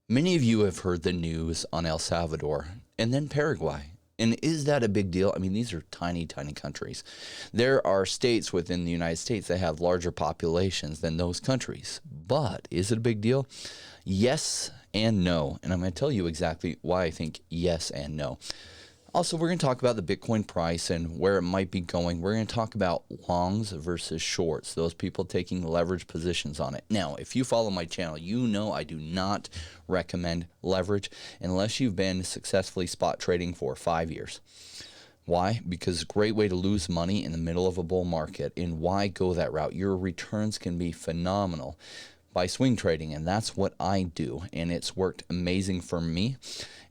Many of you have heard the news on El Salvador and then Paraguay. And is that a big deal? I mean, these are tiny, tiny countries. There are states within the United States that have larger populations than those countries. But is it a big deal? Yes and no. And I'm going to tell you exactly why I think yes and no. Also, we're going to talk about the Bitcoin price and where it might be going. We're going to talk about longs versus shorts, those people taking leverage positions on it. Now, if you follow my channel, you know I do not recommend leverage unless you've been successfully spot trading for 5 years. Why? Because it's a great way to lose money in the middle of a bull market. And why go that route? Your returns can be phenomenal by swing trading, and that's what I do, and it's worked amazing for me.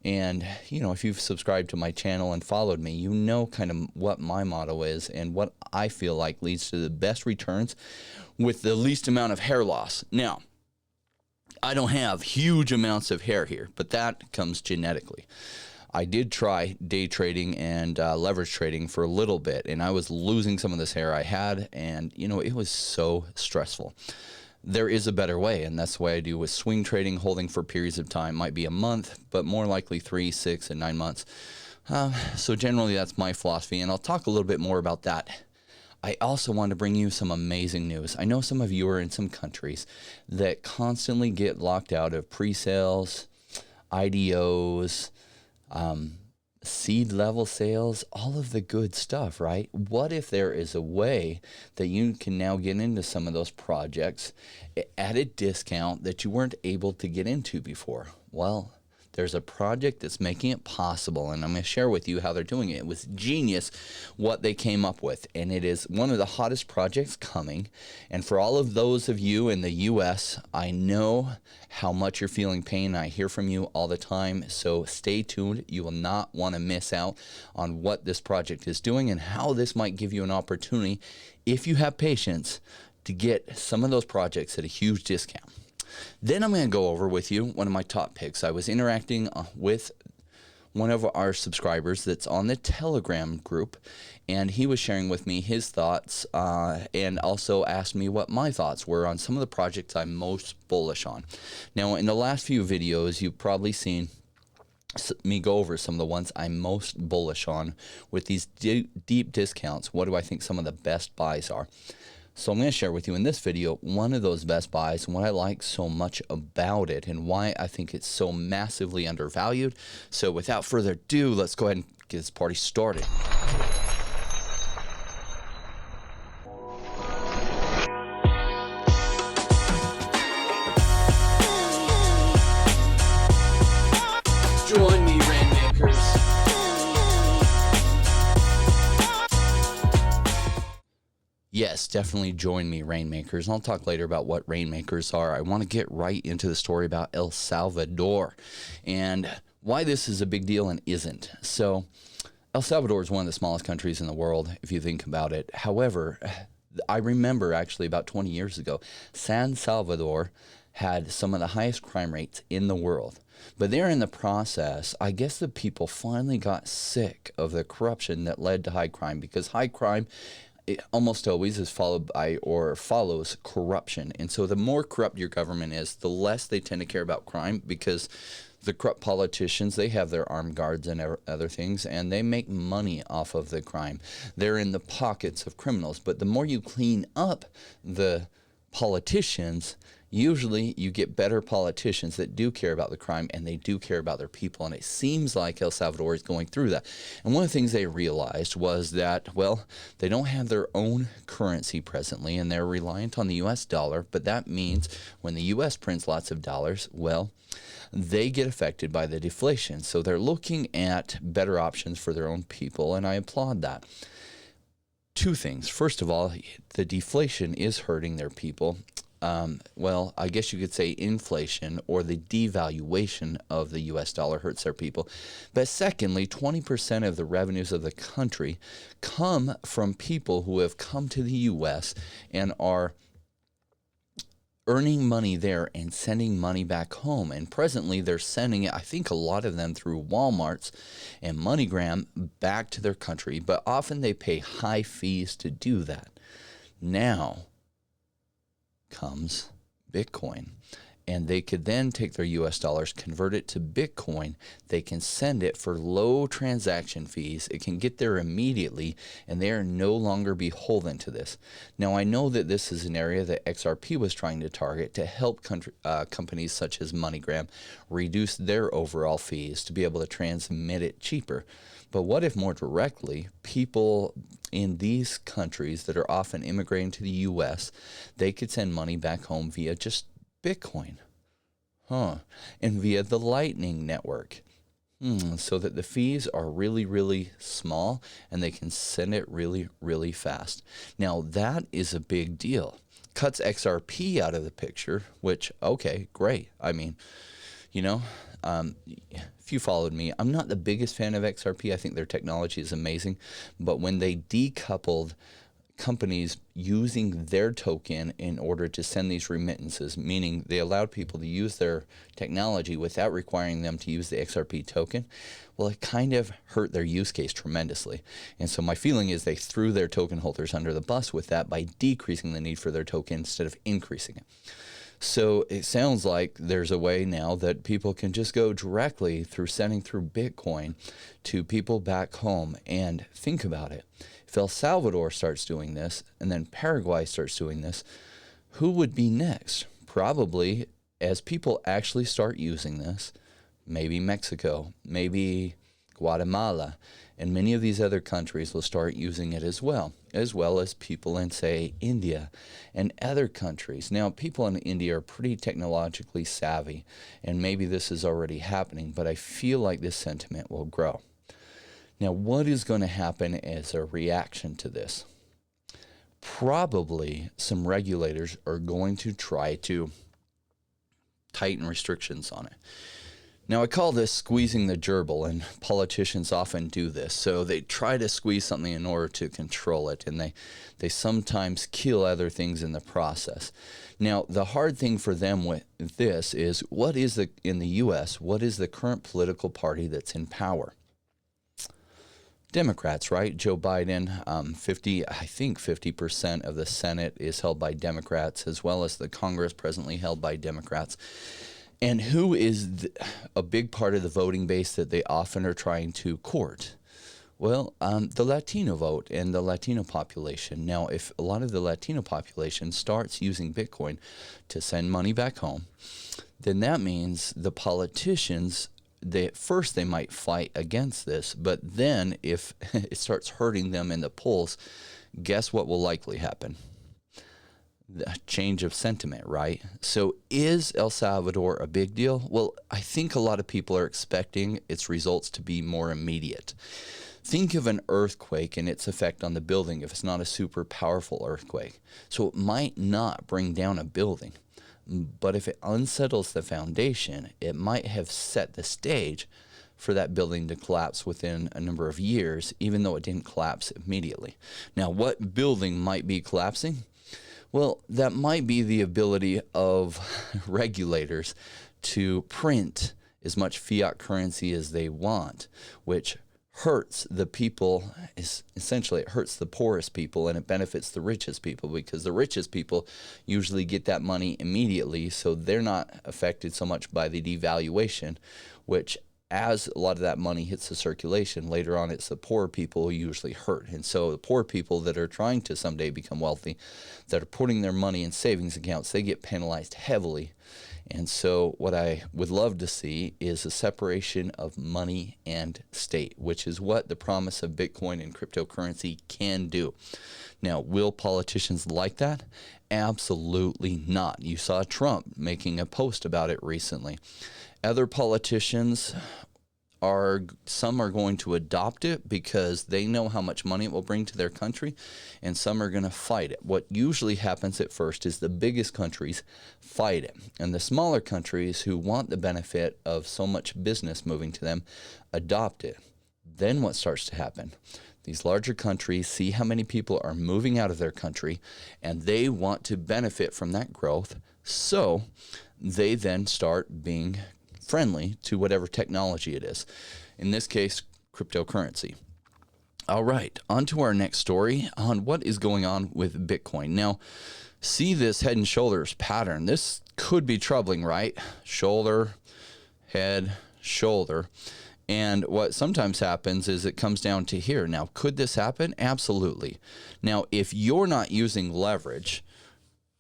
And you know, if you've subscribed to my channel and followed me, you know kind of what my motto is and what I feel like leads to the best returns with the least amount of hair loss. Now, I don't have huge amounts of hair here, but that comes genetically. I did try day trading and leverage trading for a little bit, and I was losing some of this hair I had, and you know, it was so stressful. There is a better way, and that's the way I do with swing trading, holding for periods of time. Might be a month, but more likely 3, 6, and 9 months. So generally, that's my philosophy, and I'll talk a little bit more about that. I also want to bring you some amazing news. I know some of you are in some countries that constantly get locked out of presales, IDOs, seed level sales, all of the good stuff, right? What if there is a way that you can now get into some of those projects at a discount that you weren't able to get into before? Well, there's a project that's making it possible, and I'm going to share with you how they're doing it. It was genius what they came up with, and it is one of the hottest projects coming. And for all of those of you in the U.S., I know how much you're feeling pain. I hear from you all the time, so stay tuned. You will not want to miss out on what this project is doing and how this might give you an opportunity, if you have patience, to get some of those projects at a huge discount. Then I'm going to go over with you one of my top picks. I was interacting with one of our subscribers that's on the Telegram group, and he was sharing with me his thoughts and also asked me what my thoughts were on some of the projects I'm most bullish on. Now, in the last few videos, you've probably seen me go over some of the ones I'm most bullish on with these deep discounts. What do I think some of the best buys are? So I'm going to share with you in this video one of those best buys and what I like so much about it and why I think it's so massively undervalued. So without further ado, let's go ahead and get this party started. Join me, Rainmakers. Yes, definitely join me, Rainmakers. And I'll talk later about what Rainmakers are. I want to get right into the story about El Salvador and why this is a big deal and isn't. So El Salvador is one of the smallest countries in the world, if you think about it. However, I remember actually about 20 years ago, San Salvador had some of the highest crime rates in the world. But there in the process, I guess the people finally got sick of the corruption that led to high crime, because high crime, it almost always is followed by or follows corruption. And so the more corrupt your government is, the less they tend to care about crime, because the corrupt politicians, they have their armed guards and other things, and they make money off of the crime. They're in the pockets of criminals. But the more you clean up the politicians, usually you get better politicians that do care about the crime and they do care about their people. And it seems like El Salvador is going through that. And one of the things they realized was that, well, they don't have their own currency presently and they're reliant on the US dollar. But that means when the US prints lots of dollars, well, they get affected by the deflation. So they're looking at better options for their own people, and I applaud that. Two things. First of all, the deflation is hurting their people. Well, I guess you could say inflation or the devaluation of the US dollar hurts their people. But secondly, 20% of the revenues of the country come from people who have come to the US and are earning money there and sending money back home. And presently they're sending it, I think a lot of them through Walmarts and MoneyGram, back to their country, but often they pay high fees to do that. Now comes Bitcoin. and they could then take their US dollars, convert it to Bitcoin. They can send it for low transaction fees. It can get there immediately, and they are no longer beholden to this. Now, I know that this is an area that XRP was trying to target to help companies such as MoneyGram reduce their overall fees to be able to transmit it cheaper. But what if more directly, people in these countries that are often immigrating to the US, they could send money back home via just Bitcoin, and via the Lightning Network, so that the fees are really, really small and they can send it really, really fast. Now, that is a big deal. Cuts XRP out of the picture, which, okay, great. I mean, if you followed me, I'm not the biggest fan of XRP. I think their technology is amazing. But when they decoupled companies using their token in order to send these remittances, meaning they allowed people to use their technology without requiring them to use the XRP token, well, it kind of hurt their use case tremendously. And so my feeling is they threw their token holders under the bus with that by decreasing the need for their token instead of increasing it. So it sounds like there's a way now that people can just go directly through sending through Bitcoin to people back home. And think about it. If El Salvador starts doing this and then Paraguay starts doing this, who would be next? Probably, as people actually start using this, maybe Mexico, maybe Guatemala, and many of these other countries will start using it as well as people in, say, India and other countries. Now, people in India are pretty technologically savvy, and maybe this is already happening, but I feel like this sentiment will grow. Now, what is going to happen as a reaction to this? Probably some regulators are going to try to tighten restrictions on it. Now, I call this squeezing the gerbil, and politicians often do this. So they try to squeeze something in order to control it, and they sometimes kill other things in the process. Now, the hard thing for them with this is, in the U.S., what is the current political party that's in power? Democrats, right? Joe Biden, 50% of the Senate is held by Democrats, as well as the Congress presently held by Democrats. And who is a big part of the voting base that they often are trying to court? Well, the Latino vote and the Latino population. Now, if a lot of the Latino population starts using Bitcoin to send money back home, then that means the politicians, at first they might fight against this, but then if it starts hurting them in the polls, guess what will likely happen? The change of sentiment, right? So is El Salvador a big deal? Well, I think a lot of people are expecting its results to be more immediate. Think of an earthquake and its effect on the building if it's not a super powerful earthquake. So it might not bring down a building, but if it unsettles the foundation, it might have set the stage for that building to collapse within a number of years, even though it didn't collapse immediately. Now, what building might be collapsing? Well, that might be the ability of regulators to print as much fiat currency as they want, which hurts the people. Essentially, it hurts the poorest people and it benefits the richest people, because the richest people usually get that money immediately, so they're not affected so much by the devaluation, which as a lot of that money hits the circulation, later on it's the poor people who usually hurt. And so the poor people that are trying to someday become wealthy, that are putting their money in savings accounts, they get penalized heavily. And so what I would love to see is a separation of money and state, which is what the promise of Bitcoin and cryptocurrency can do. Now, will politicians like that? Absolutely not. You saw Trump making a post about it recently. Other politicians some are going to adopt it because they know how much money it will bring to their country, and some are going to fight it. What usually happens at first is the biggest countries fight it, and the smaller countries who want the benefit of so much business moving to them adopt it. Then what starts to happen? These larger countries see how many people are moving out of their country, and they want to benefit from that growth, so they then start being friendly to whatever technology it is. In this case, cryptocurrency. All right, on to our next story on what is going on with Bitcoin. Now, see this head and shoulders pattern. This could be troubling, right? Shoulder, head, shoulder. And what sometimes happens is it comes down to here. Now, could this happen? Absolutely. Now, if you're not using leverage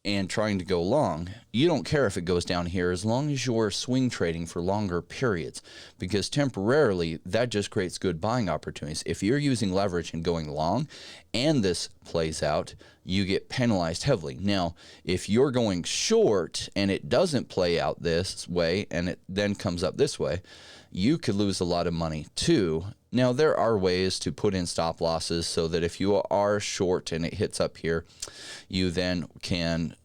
and trying to go long, you don't care if it goes down here as long as you're swing trading for longer periods, because temporarily that just creates good buying opportunities. If you're using leverage and going long and this plays out, you get penalized heavily. Now, if you're going short and it doesn't play out this way and it then comes up this way, you could lose a lot of money too. Now, there are ways to put in stop losses so that if you are short and it hits up here, you then can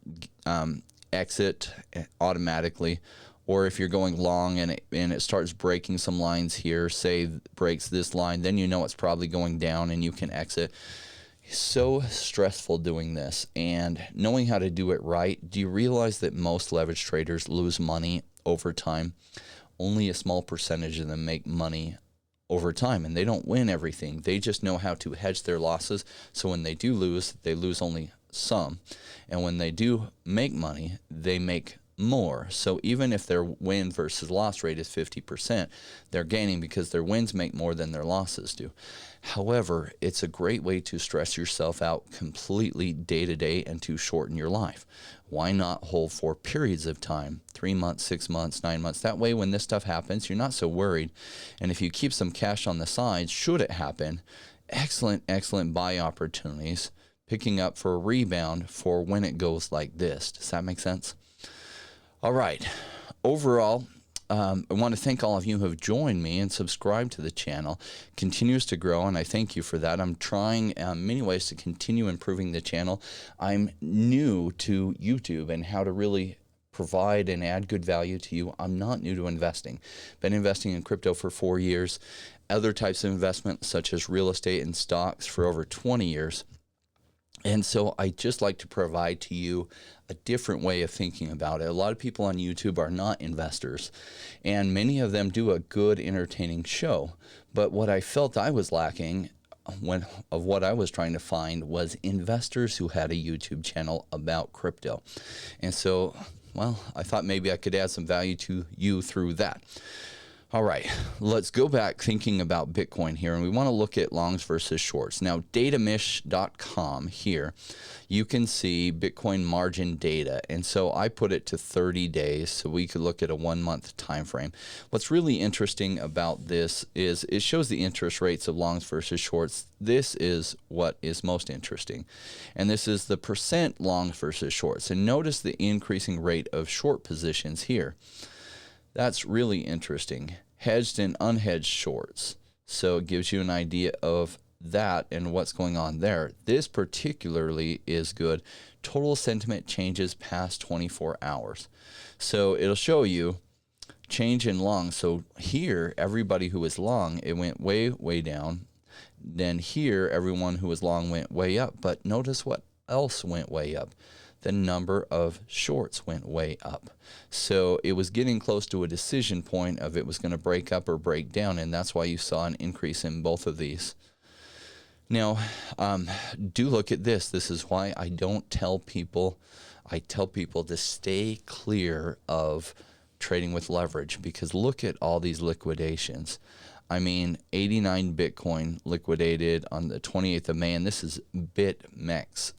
exit automatically. Or if you're going long and it starts breaking some lines here, say breaks this line, then you know it's probably going down and you can exit. So stressful doing this and knowing how to do it right. Do you realize that most leverage traders lose money over time? Only a small percentage of them make money over time, and they don't win everything. They just know how to hedge their losses. So when they do lose, they lose only some. And when they do make money, they make more. So even if their win versus loss rate is 50%, they're gaining because their wins make more than their losses do. However, it's a great way to stress yourself out completely day to day and to shorten your life. Why not hold for periods of time, 3 months, 6 months, 9 months? That way, when this stuff happens, you're not so worried. And if you keep some cash on the side, should it happen, excellent buy opportunities, picking up for a rebound for when it goes like this. Does that make sense? All right. Overall, I want to thank all of you who have joined me and subscribed to the channel. It continues to grow, and I thank you for that. I'm trying many ways to continue improving the channel. I'm new to YouTube and how to really provide and add good value to you. I'm not new to investing. Been investing in crypto for 4 years. Other types of investment, such as real estate and stocks, for over 20 years. And so I just like to provide to you a different way of thinking about it. A lot of people on YouTube are not investors, and many of them do a good, entertaining show. But what I felt I was lacking of what I was trying to find was investors who had a YouTube channel about crypto. And so, well, I thought maybe I could add some value to you through that. All right, let's go back thinking about Bitcoin here, and we want to look at longs versus shorts. Now, datamish.com here, you can see Bitcoin margin data, and so I put it to 30 days so we could look at a 1 month time frame. What's really interesting about this is it shows the interest rates of longs versus shorts. This is what is most interesting, and this is the percent longs versus shorts. And notice the increasing rate of short positions here. That's really interesting. Hedged and unhedged shorts. So it gives you an idea of that and what's going on there. This particularly is good. Total sentiment changes past 24 hours. So it'll show you change in long. So here, everybody who was long, it went way, way down. Then here, everyone who was long went way up. But notice what else went way up. The number of shorts went way up. So it was getting close to a decision point of it was going to break up or break down, and that's why you saw an increase in both of these. Now, do look at this. This is why I don't tell people, I tell people to stay clear of trading with leverage, because look at all these liquidations. I mean, 89 Bitcoin liquidated on the 28th of May, and this is BitMax's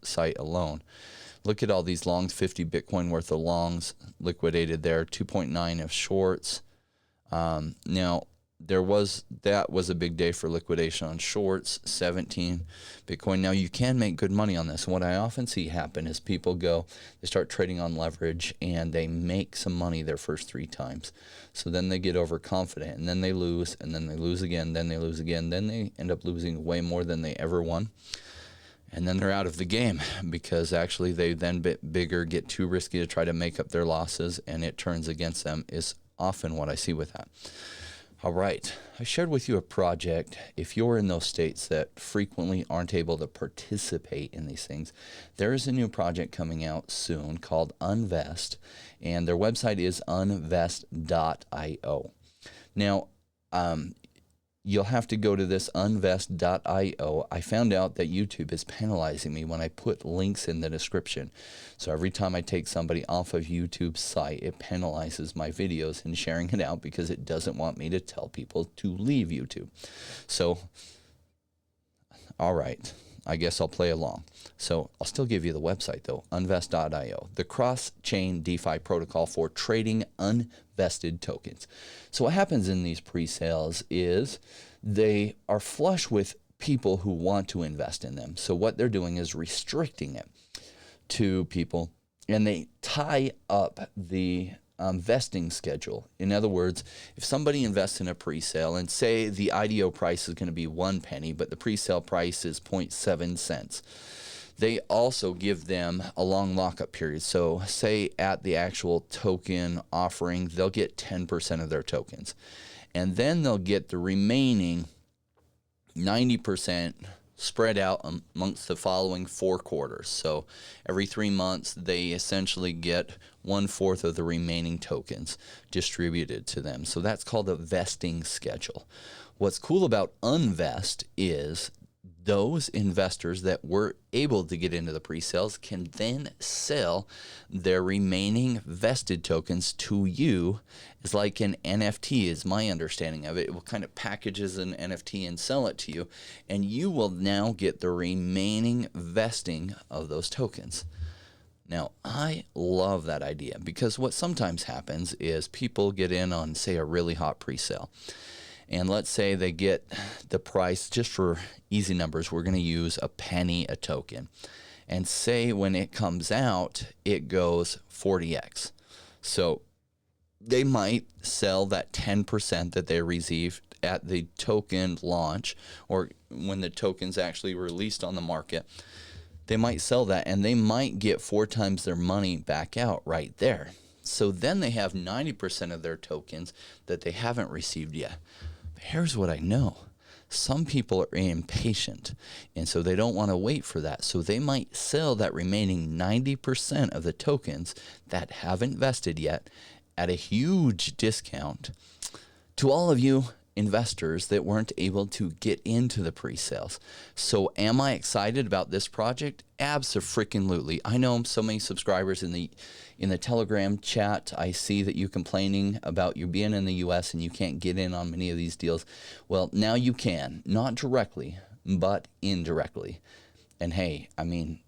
site alone. Look at all these longs, 50 Bitcoin worth of longs liquidated there, 2.9 of shorts. Now, that was a big day for liquidation on shorts, 17 Bitcoin. Now, you can make good money on this. And what I often see happen is people they start trading on leverage, and they make some money their first 3 times. So then they get overconfident, and then they lose, and then they lose again, then they lose again, then they end up losing way more than they ever won. And then they're out of the game, because actually they then get bigger, get too risky to try to make up their losses, and it turns against them, is often what I see with that. All right, I shared with you a project. If you're in those states that frequently aren't able to participate in these things, there is a new project coming out soon called Unvest, and their website is unvest.io. Now, you'll have to go to this unvest.io. I found out that YouTube is penalizing me when I put links in the description. So every time I take somebody off of YouTube's site, it penalizes my videos in sharing it out because it doesn't want me to tell people to leave YouTube. So, all right, I guess I'll play along. So I'll still give you the website though, unvest.io, the cross-chain DeFi protocol for trading unvested tokens. So what happens in these pre-sales is they are flush with people who want to invest in them. So what they're doing is restricting it to people, and they tie up the vesting schedule. In other words, if somebody invests in a pre-sale and say the IDO price is going to be 1 penny, but the pre-sale price is 0.7 cents, they also give them a long lockup period. So say at the actual token offering, they'll get 10% of their tokens. And then they'll get the remaining 90% spread out amongst the following 4 quarters. So every 3 months, they essentially get 1/4 of the remaining tokens distributed to them. So that's called a vesting schedule. What's cool about Unvest is those investors that were able to get into the pre-sales can then sell their remaining vested tokens to you. It's like an NFT is my understanding of it. It will kind of package as an NFT and sell it to you, and you will now get the remaining vesting of those tokens. Now, I love that idea because what sometimes happens is people get in on, say, a really hot pre-sale. And let's say they get the price, just for easy numbers, we're going to use a penny a token. And say when it comes out, it goes 40x. So they might sell that 10% that they received at the token launch, or when the token's actually released on the market. They might sell that, and they might get 4 times their money back out right there. So then they have 90% of their tokens that they haven't received yet. Here's what I know. Some people are impatient, and so they don't want to wait for that. So they might sell that remaining 90% of the tokens that haven't vested yet at a huge discount to all of you investors that weren't able to get into the pre-sales. So am I excited about this project? Abso-freaking-lutely. I know so many subscribers in the Telegram chat. I see that you're complaining about you being in the US and you can't get in on many of these deals. Well, now you can, not directly, but indirectly. And hey, I mean,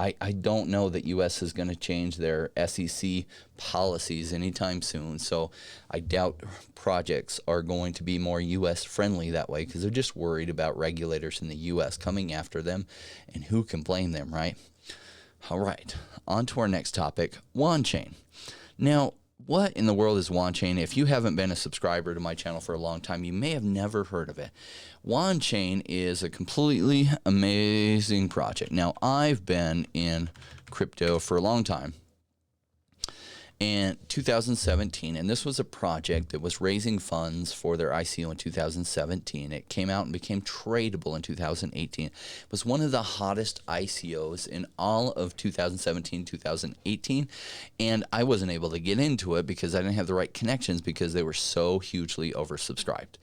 I don't know that U.S. is going to change their SEC policies anytime soon. So I doubt projects are going to be more U.S. friendly that way because they're just worried about regulators in the U.S. coming after them. And who can blame them, right? All right, on to our next topic, Wanchain. Now, what in the world is Wanchain? If you haven't been a subscriber to my channel for a long time, you may have never heard of it. Wanchain is a completely amazing project. Now, I've been in crypto for a long time. In 2017, and this was a project that was raising funds for their ICO in 2017. It came out and became tradable in 2018. It was one of the hottest ICOs in all of 2017, 2018, and I wasn't able to get into it because I didn't have the right connections because they were so hugely oversubscribed.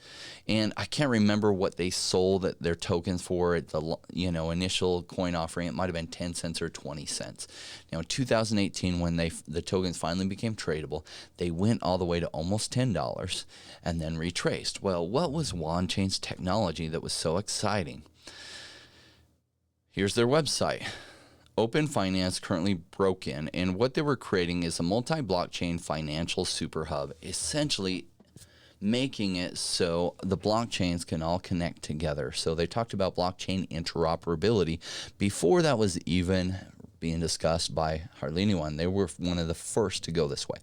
And I can't remember what they sold their tokens for at the initial coin offering. It might have been 10 cents or 20 cents. Now in 2018, when the tokens finally became tradable, they went all the way to almost $10 and then retraced. Well, what was Wanchain's technology that was so exciting? Here's their website. Open Finance currently broken, and what they were creating is a multi-blockchain financial super hub, essentially making it so the blockchains can all connect together. So they talked about blockchain interoperability before that was even being discussed by hardly anyone. They were one of the first to go this way.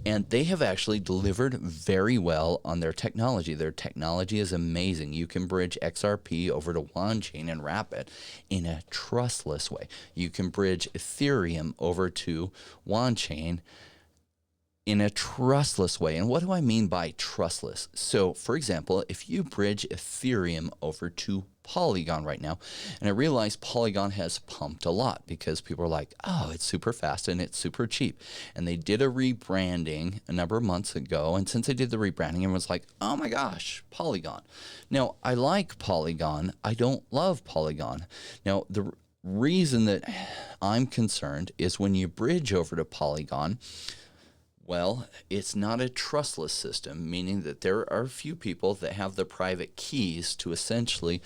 And they have actually delivered very well on their technology. Their technology is amazing. You can bridge XRP over to Wanchain and wrap it in a trustless way. You can bridge Ethereum over to Wanchain in a trustless way. And what do I mean by trustless? So, for example, if you bridge Ethereum over to Polygon right now, and I realize Polygon has pumped a lot because people are like, oh, it's super fast and it's super cheap. And they did a rebranding a number of months ago. And since they did the rebranding, everyone's like, oh my gosh, Polygon. Now, I like Polygon. I don't love Polygon. Now, the reason that I'm concerned is when you bridge over to Polygon, well, it's not a trustless system, meaning that there are a few people that have the private keys to essentially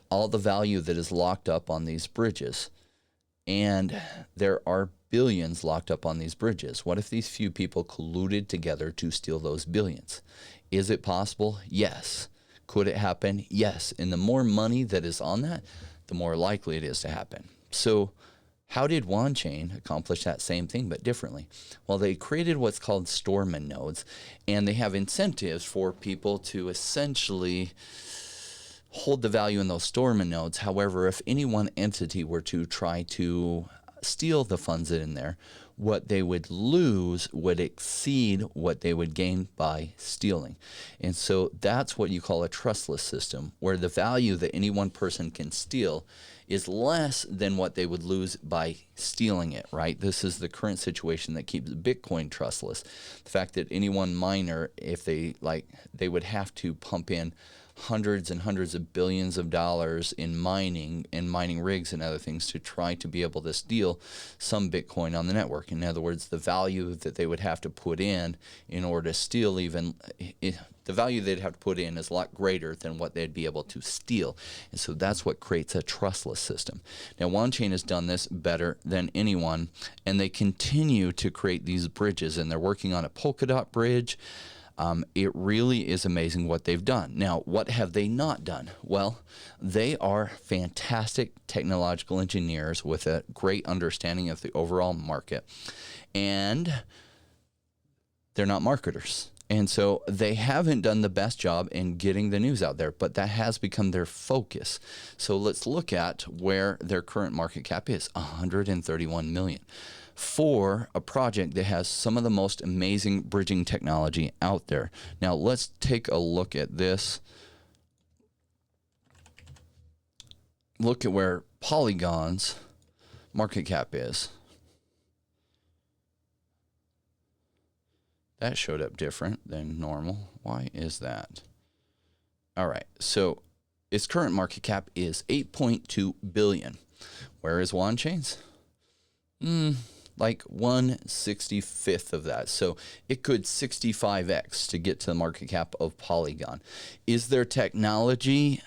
all the value that is locked up on these bridges. And there are billions locked up on these bridges. What if these few people colluded together to steal those billions? Is it possible? Yes. Could it happen? Yes. And the more money that is on that, the more likely it is to happen. So how did Wanchain accomplish that same thing but differently? Well, they created what's called storeman nodes, and they have incentives for people to essentially hold the value in those storeman nodes. However, if any one entity were to try to steal the funds in there, what they would lose would exceed what they would gain by stealing. And so that's what you call a trustless system, where the value that any one person can steal is less than what they would lose by stealing it, right? This is the current situation that keeps Bitcoin trustless. The fact that any one miner, if they would have to pump in hundreds and hundreds of billions of dollars in mining and mining rigs and other things to try to be able to steal some Bitcoin on the network. In other words, the value that they would have to put in order to steal the value they'd have to put in is a lot greater than what they'd be able to steal. And so that's what creates a trustless system. Now, Wanchain has done this better than anyone, and they continue to create these bridges, and they're working on a Polkadot bridge. It really is amazing what they've done. Now, what have they not done? Well, they are fantastic technological engineers with a great understanding of the overall market, and they're not marketers. And so they haven't done the best job in getting the news out there, but that has become their focus. So let's look at where their current market cap is, 131 million. For a project that has some of the most amazing bridging technology out there. Now let's take a look at this. Look at where Polygon's market cap is. That showed up different than normal. Why is that? All right, so its current market cap is 8.2 billion. Where is Wanchain's? Like 1/65th of that. So it could 65x to get to the market cap of Polygon. Is their technology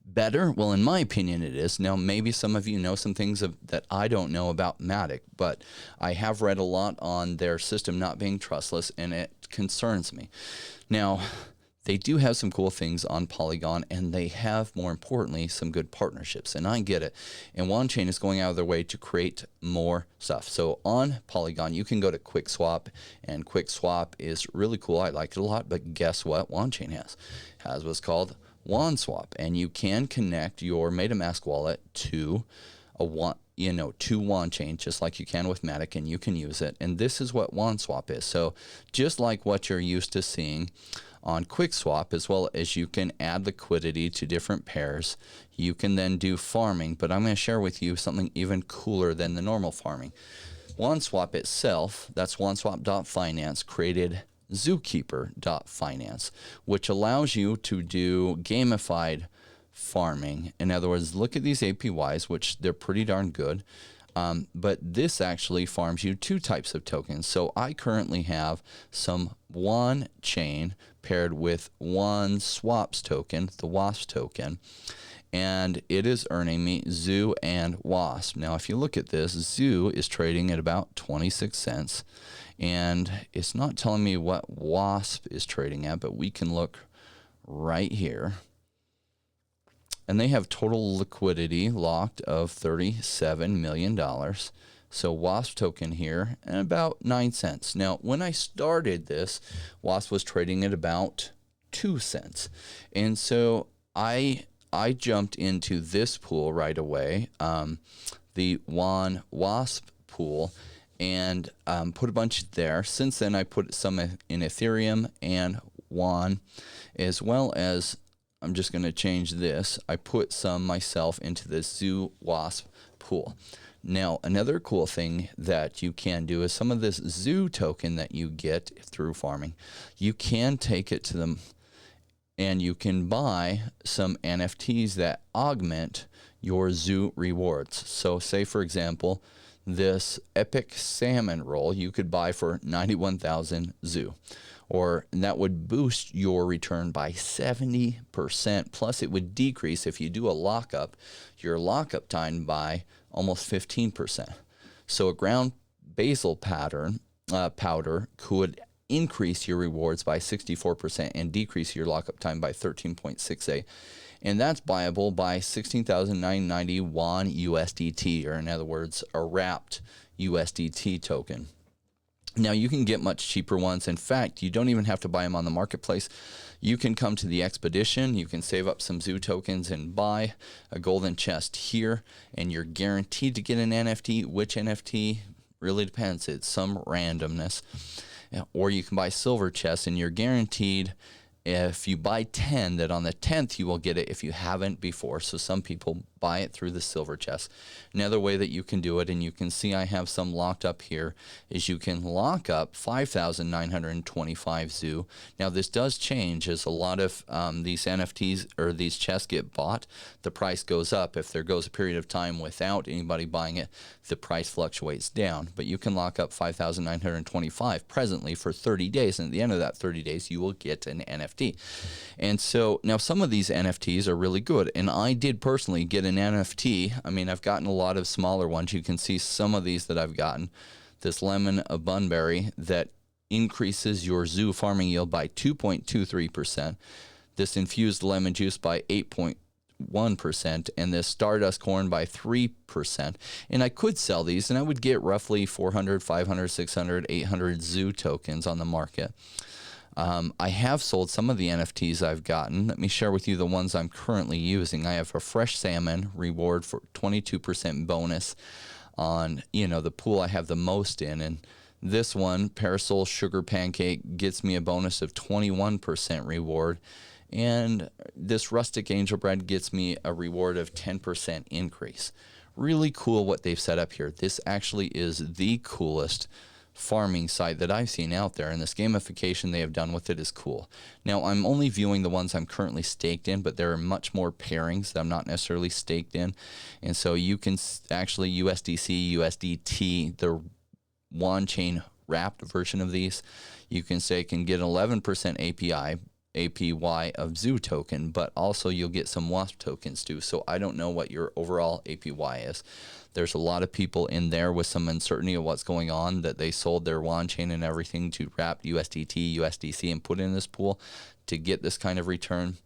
better? Well, in my opinion, it is. Now, maybe some of you know some things that I don't know about Matic, but I have read a lot on their system not being trustless, and it concerns me. Now, they do have some cool things on Polygon, and they have, more importantly, some good partnerships, and I get it. And Wanchain is going out of their way to create more stuff. So on Polygon, you can go to QuickSwap, and QuickSwap is really cool. I like it a lot, but guess what Wanchain has what's called Wanswap, and you can connect your MetaMask wallet to to Wanchain, just like you can with Matic, and you can use it. And this is what Wanswap is. So just like what you're used to seeing on QuickSwap, as well as you can add liquidity to different pairs, you can then do farming. But I'm going to share with you something even cooler than the normal farming. Wanswap itself, that's wanswap.finance, created zookeeper.finance, which allows you to do gamified farming. In other words, look at these APYs, which they're pretty darn good. But this actually farms you two types of tokens. So I currently have some Wanchain paired with Wanswap's token, the WASP token, and it is earning me Zoo and WASP. Now, if you look at this, Zoo is trading at about 26 cents, and it's not telling me what WASP is trading at, but we can look right here. And they have total liquidity locked of $37 million. So WASP token here at about 9 cents. Now, when I started this, WASP was trading at about 2 cents. And so I jumped into this pool right away, the WASP pool, and put a bunch there. Since then, I put some in Ethereum and Wanchain, as well as I'm just going to change this. I put some myself into the Zoo Wasp pool. Now, another cool thing that you can do is some of this Zoo token that you get through farming, you can take it to them and you can buy some NFTs that augment your Zoo rewards. So say, for example, this epic salmon roll you could buy for 91,000 Zoo, or that would boost your return by 70%. Plus, it would decrease if you do a lockup, your lockup time by almost 15%. So a ground basil powder could increase your rewards by 64% and decrease your lockup time by 13.68. And that's buyable by 16,990 WON USDT, or in other words, a wrapped USDT token. Now, you can get much cheaper ones. In fact, you don't even have to buy them on the marketplace. You can come to the expedition, you can save up some Zoo tokens and buy a golden chest here, and you're guaranteed to get an NFT. Which NFT really depends. It's some randomness. Or you can buy silver chests, and you're guaranteed, if you buy 10, that on the 10th you will get it if you haven't before. So some people buy it through the silver chest. Another way that you can do it, and you can see I have some locked up here, is you can lock up 5,925 Zoo. Now this does change as a lot of these NFTs or these chests get bought. The price goes up. If there goes a period of time without anybody buying it, the price fluctuates down. But you can lock up 5,925 presently for 30 days. And at the end of that 30 days, you will get an NFT. And so now some of these NFTs are really good. And I did personally get an NFT. I mean, I've gotten a lot of smaller ones. You can see some of these that I've gotten. This lemon a bunberry that increases your Zoo farming yield by 2.23%. This infused lemon juice by 8.1%, and this stardust corn by 3%. And I could sell these, and I would get roughly 400, 500, 600, 800 Zoo tokens on the market. I have sold some of the NFTs I've gotten. Let me share with you the ones I'm currently using. I have a fresh salmon reward for 22% bonus on, the pool I have the most in. And this one, Parasol Sugar Pancake, gets me a bonus of 21% reward. And this Rustic Angel Bread gets me a reward of 10% increase. Really cool what they've set up here. This actually is the coolest farming site that I've seen out there, and this gamification they have done with it is cool. Now, I'm only viewing the ones I'm currently staked in, but there are much more pairings that I'm not necessarily staked in. And so you can actually USDC, USDT, the Wanchain wrapped version of these, you can say can get 11% APY of Zoo token, but also you'll get some WASP tokens too. So I don't know what your overall APY is. There's a lot of people in there with some uncertainty of what's going on, that they sold their Wanchain and everything to wrap USDT, USDC, and put in this pool to get this kind of return.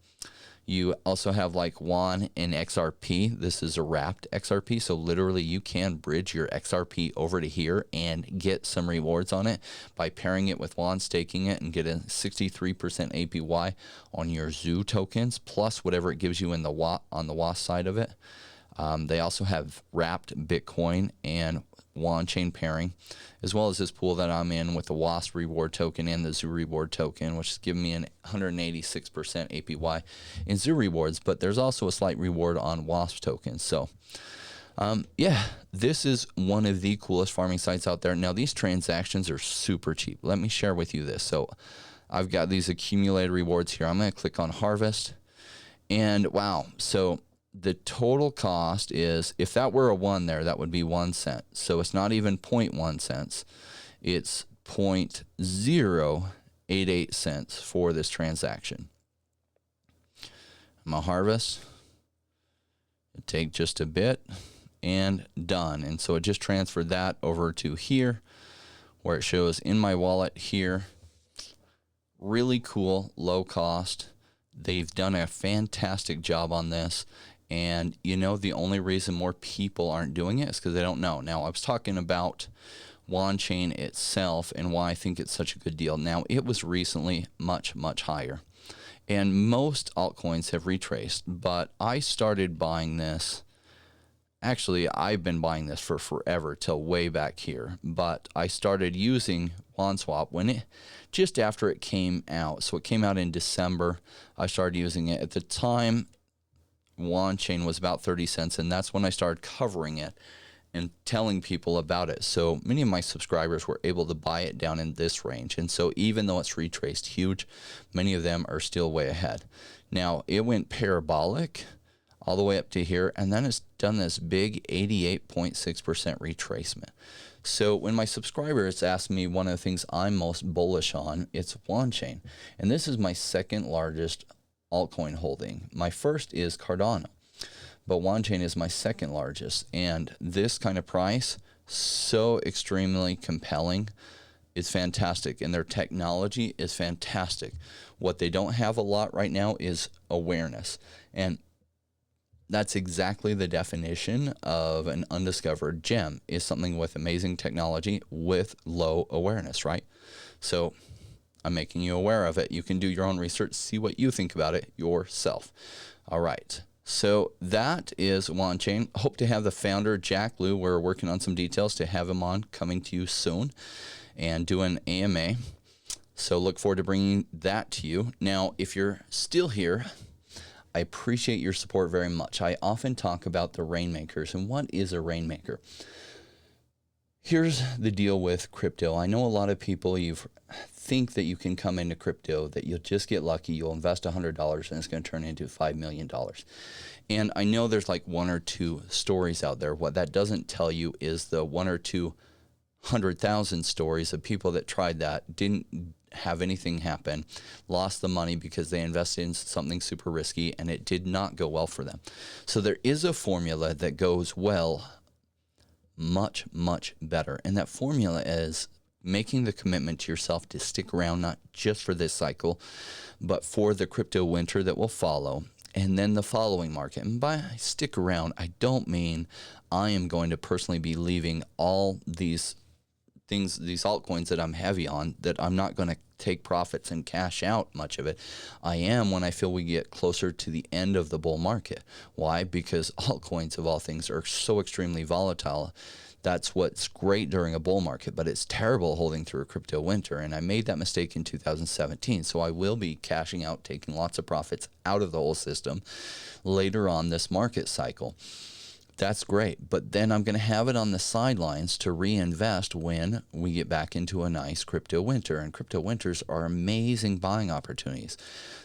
You also have like WON and XRP. This is a wrapped XRP, so literally you can bridge your XRP over to here and get some rewards on it by pairing it with WON, staking it, and get a 63% APY on your Zoo tokens, plus whatever it gives you in the on the WAS side of it. They also have wrapped Bitcoin and Wanchain pairing, as well as this pool that I'm in with the WASP reward token and the Zoo reward token, which is giving me an 186% APY in Zoo rewards, but there's also a slight reward on WASP tokens. So yeah, this is one of the coolest farming sites out there. Now, these transactions are super cheap. Let me share with you this. So I've got these accumulated rewards here. I'm going to click on harvest, and wow, so the total cost is, if that were a 1 there, that would be 1 cent. So it's not even 0.1 cents. It's 0.088 cents for this transaction. I'm going to harvest. It'll take just a bit, and done. And so it just transferred that over to here, where it shows in my wallet here. Really cool, low cost. They've done a fantastic job on this. And, the only reason more people aren't doing it is because they don't know. Now, I was talking about Wanchain itself and why I think it's such a good deal. Now, it was recently much, much higher. And most altcoins have retraced. But I started buying this Actually, I've been buying this for forever, till way back here. But I started using Wanchain just after it came out. So it came out in December. I started using it. At the time, Wanchain was about 30 cents, and that's when I started covering it and telling people about it. So many of my subscribers were able to buy it down in this range. And so even though it's retraced huge, many of them are still way ahead. Now, it went parabolic all the way up to here, and then it's done this big 88.6% retracement. So when my subscribers ask me one of the things I'm most bullish on, it's Wanchain. And this is my second largest altcoin holding. My first is Cardano, but Wanchain is my second largest. And this kind of price, so extremely compelling. It's fantastic, and their technology is fantastic. What they don't have a lot right now is awareness. And that's exactly the definition of an undiscovered gem, is something with amazing technology with low awareness, right? So I'm making you aware of it. You can do your own research, see what you think about it yourself. All right. So that is Wanchain. Hope to have the founder, Jack Liu. We're working on some details to have him on, coming to you soon, and do an AMA. So look forward to bringing that to you. Now, if you're still here, I appreciate your support very much. I often talk about the rainmakers, and what is a rainmaker? Here's the deal with crypto. I know a lot of people, you think that you can come into crypto, that you'll just get lucky, you'll invest $100 and it's going to turn into $5 million. And I know there's like one or two stories out there. What that doesn't tell you is the 1 or 200,000 stories of people that tried that, didn't have anything happen, lost the money because they invested in something super risky and it did not go well for them. So there is a formula that goes well, much, much better. And that formula is making the commitment to yourself to stick around, not just for this cycle, but for the crypto winter that will follow, and then the following market. And by stick around, I don't mean I am going to personally be leaving all these things, these altcoins that I'm heavy on, that I'm not going to take profits and cash out much of it. I am when I feel we get closer to the end of the bull market. Why? Because altcoins, of all things, are so extremely volatile. That's what's great during a bull market, but it's terrible holding through a crypto winter. And I made that mistake in 2017. So I will be cashing out, taking lots of profits out of the whole system later on this market cycle. That's great. But then I'm going to have it on the sidelines to reinvest when we get back into a nice crypto winter. And crypto winters are amazing buying opportunities.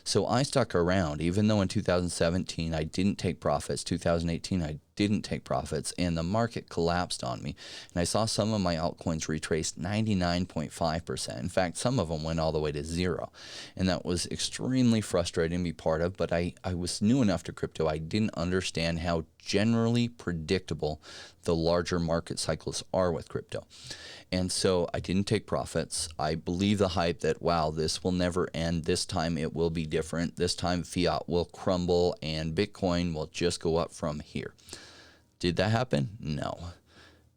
So I stuck around, even though in 2017 I didn't take profits, 2018 I didn't take profits, and the market collapsed on me. And I saw some of my altcoins retrace 99.5%. In fact, some of them went all the way to zero. And that was extremely frustrating to be part of, but I was new enough to crypto. I didn't understand how generally predictable the larger market cycles are with crypto. And so I didn't take profits. I believe the hype that, wow, this will never end. This time it will be different. This time fiat will crumble and Bitcoin will just go up from here. Did that happen? No.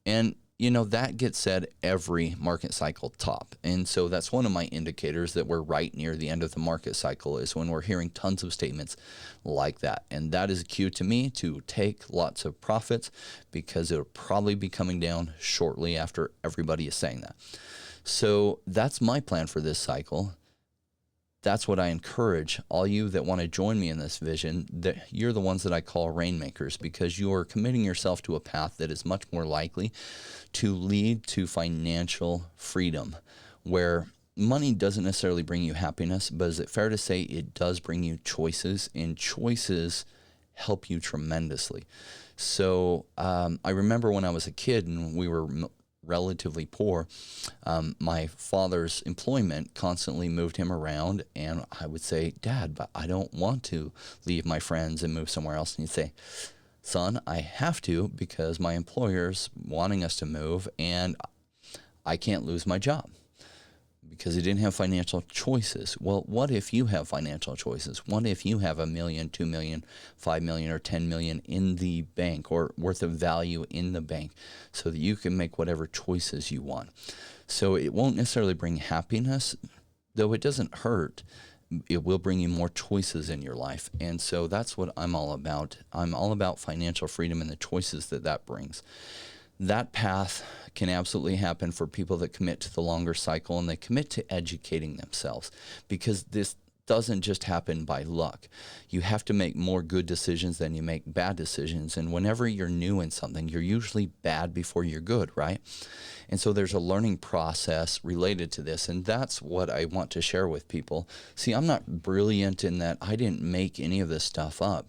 And, that gets said every market cycle top. And so that's one of my indicators that we're right near the end of the market cycle, is when we're hearing tons of statements like that. And that is a cue to me to take lots of profits, because it'll probably be coming down shortly after everybody is saying that. So that's my plan for this cycle. That's what I encourage all you that want to join me in this vision, that you're the ones that I call rainmakers, because you are committing yourself to a path that is much more likely to lead to financial freedom, where money doesn't necessarily bring you happiness, but is it fair to say it does bring you choices, and choices help you tremendously. So I remember when I was a kid and we were relatively poor, my father's employment constantly moved him around, and I would say, Dad, but I don't want to leave my friends and move somewhere else. And he'd say, son, I have to, because my employer's wanting us to move and I can't lose my job, because he didn't have financial choices. Well, what if you have financial choices? What if you have $1 million, $2 million, $5 million, or $10 million in the bank, or worth of value in the bank, so that you can make whatever choices you want? So it won't necessarily bring happiness, though it doesn't hurt. It will bring you more choices in your life. And so that's what I'm all about. I'm all about financial freedom and the choices that that brings. That path can absolutely happen for people that commit to the longer cycle and they commit to educating themselves, because this doesn't just happen by luck. You have to make more good decisions than you make bad decisions. And whenever you're new in something, you're usually bad before you're good, right? And so there's a learning process related to this. And that's what I want to share with people. See, I'm not brilliant in that I didn't make any of this stuff up.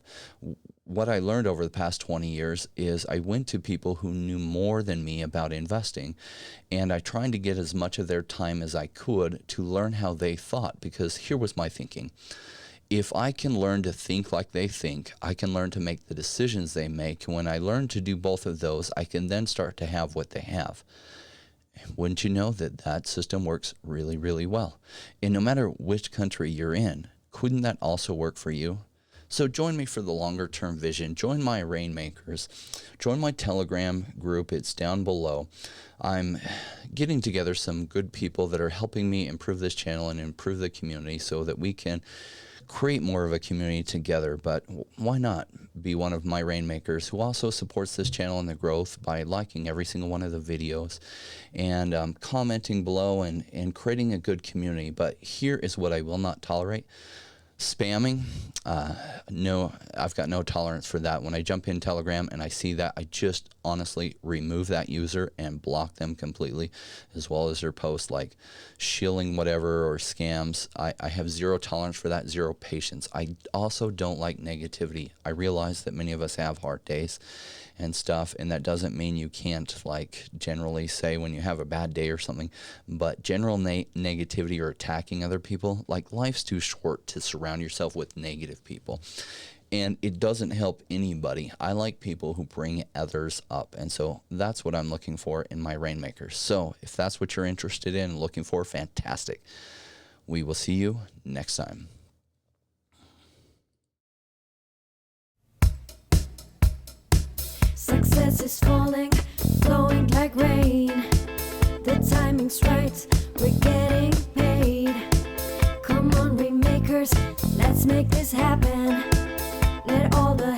What I learned over the past 20 years is I went to people who knew more than me about investing, and I tried to get as much of their time as I could to learn how they thought, because here was my thinking. If I can learn to think like they think, I can learn to make the decisions they make. When I learn to do both of those, I can then start to have what they have. Wouldn't you know that that system works really, really well? And no matter which country you're in, couldn't that also work for you? So join me for the longer term vision. Join my Rainmakers. Join my Telegram group. It's down below. I'm getting together some good people that are helping me improve this channel and improve the community so that we can create more of a community together. But why not be one of my Rainmakers who also supports this channel and the growth by liking every single one of the videos and commenting below and creating a good community. But here is what I will not tolerate. Spamming, no, I've got no tolerance for that. When I jump in Telegram and I see that, I just honestly remove that user and block them completely, as well as their posts like shilling whatever or scams. I have zero tolerance for that, zero patience. I also don't like negativity. I realize that many of us have hard days and stuff, and that doesn't mean you can't like generally say when you have a bad day or something, but general negativity or attacking other people, like life's too short to surround yourself with negative people, and it doesn't help anybody. I like people who bring others up, and so that's what I'm looking for in my Rainmakers. So if that's what you're interested in and looking for, fantastic. We will see you next time. Success is falling, flowing like rain. The timing's right, we're getting paid. Come on, Rainmakers, let's make this happen. Let all the